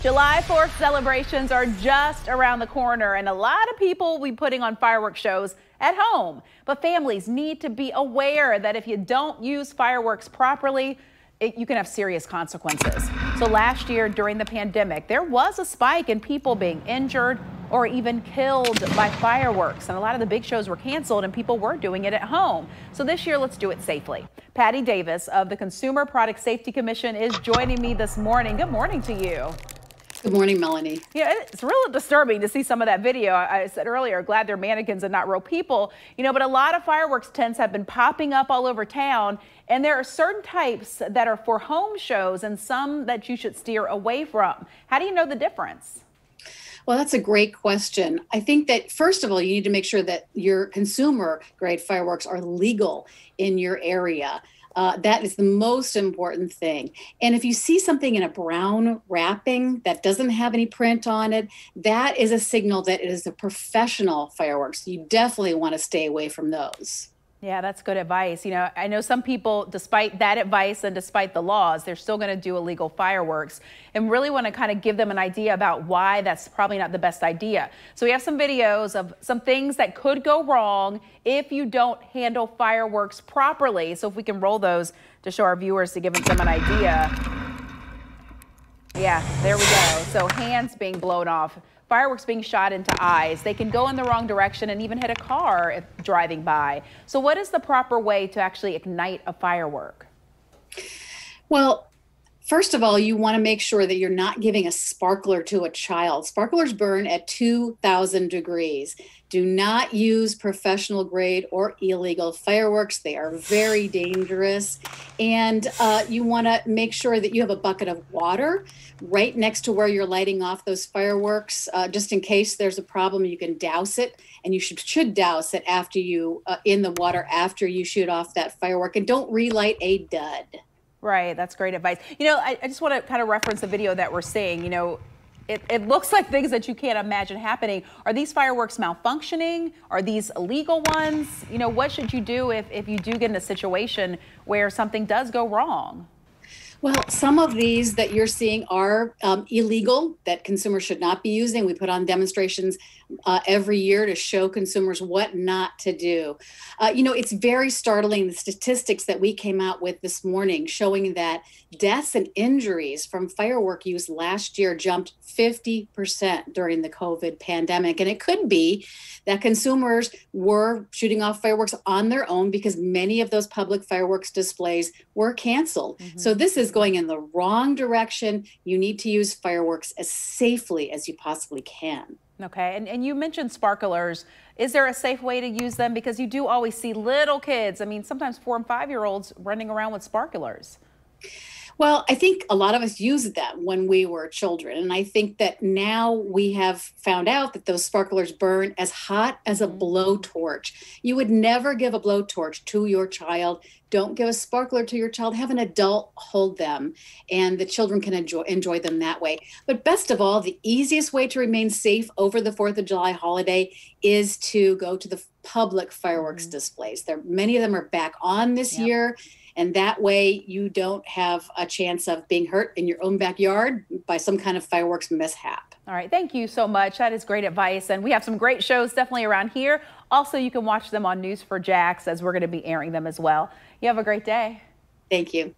July 4th celebrations are just around the corner, and a lot of people will be putting on fireworks shows at home. But families need to be aware that if you don't use fireworks properly, you can have serious consequences. So last year during the pandemic, there was a spike in people being injured or even killed by fireworks. And a lot of the big shows were canceled and people were doing it at home. So this year, let's do it safely. Patty Davis of the Consumer Product Safety Commission is joining me this morning. Good morning to you. Good morning, Melanie. Yeah, it's really disturbing to see some of that video. I said earlier, glad they're mannequins and not real people, but a lot of fireworks tents have been popping up all over town. And there are certain types that are for home shows and some that you should steer away from. How do you know the difference? Well, that's a great question. I think that, first of all, you need to make sure that your consumer grade fireworks are legal in your area. That is the most important thing. And if you see something in a brown wrapping that doesn't have any print on it, that is a signal that it is a professional fireworks. You definitely want to stay away from those. Yeah, that's good advice. I know some people, despite that advice and despite the laws, they're still going to do illegal fireworks, and really want to kind of give them an idea about why that's probably not the best idea. So we have some videos of some things that could go wrong if you don't handle fireworks properly. So if we can roll those to show our viewers to give them an idea. Yeah, there we go. So hands being blown off. Fireworks being shot into eyes. They can go in the wrong direction and even hit a car if driving by. So what is the proper way to actually ignite a firework? Well, first of all, you want to make sure that you're not giving a sparkler to a child. Sparklers burn at 2,000 degrees. Do not use professional grade or illegal fireworks. They are very dangerous. And you want to make sure that you have a bucket of water right next to where you're lighting off those fireworks. Just in case there's a problem, you can douse it. And you should douse it after you in the water after you shoot off that firework. And don't relight a dud. Right. That's great advice. I just want to kind of reference the video that we're seeing. It looks like things that you can't imagine happening. Are these fireworks malfunctioning? Are these illegal ones? What should you do if you do get in a situation where something does go wrong? Well, some of these that you're seeing are illegal, that consumers should not be using. We put on demonstrations every year to show consumers what not to do. It's very startling, the statistics that we came out with this morning showing that deaths and injuries from firework use last year jumped 50% during the COVID pandemic. And it could be that consumers were shooting off fireworks on their own because many of those public fireworks displays were canceled. Mm-hmm. So this is going in the wrong direction. You need to use fireworks as safely as you possibly can. Okay, and you mentioned sparklers. Is there a safe way to use them? Because you do always see little kids, sometimes 4- and 5-year-olds running around with sparklers. Well, I think a lot of us used them when we were children. And I think that now we have found out that those sparklers burn as hot as a blowtorch. You would never give a blowtorch to your child. Don't give a sparkler to your child. Have an adult hold them, and the children can enjoy them that way. But best of all, the easiest way to remain safe over the 4th of July holiday is to go to the public fireworks displays. Many of them are back on this year. And that way you don't have a chance of being hurt in your own backyard by some kind of fireworks mishap. All right. Thank you so much. That is great advice. And we have some great shows definitely around here. Also, you can watch them on News4JAX as we're going to be airing them as well. You have a great day. Thank you.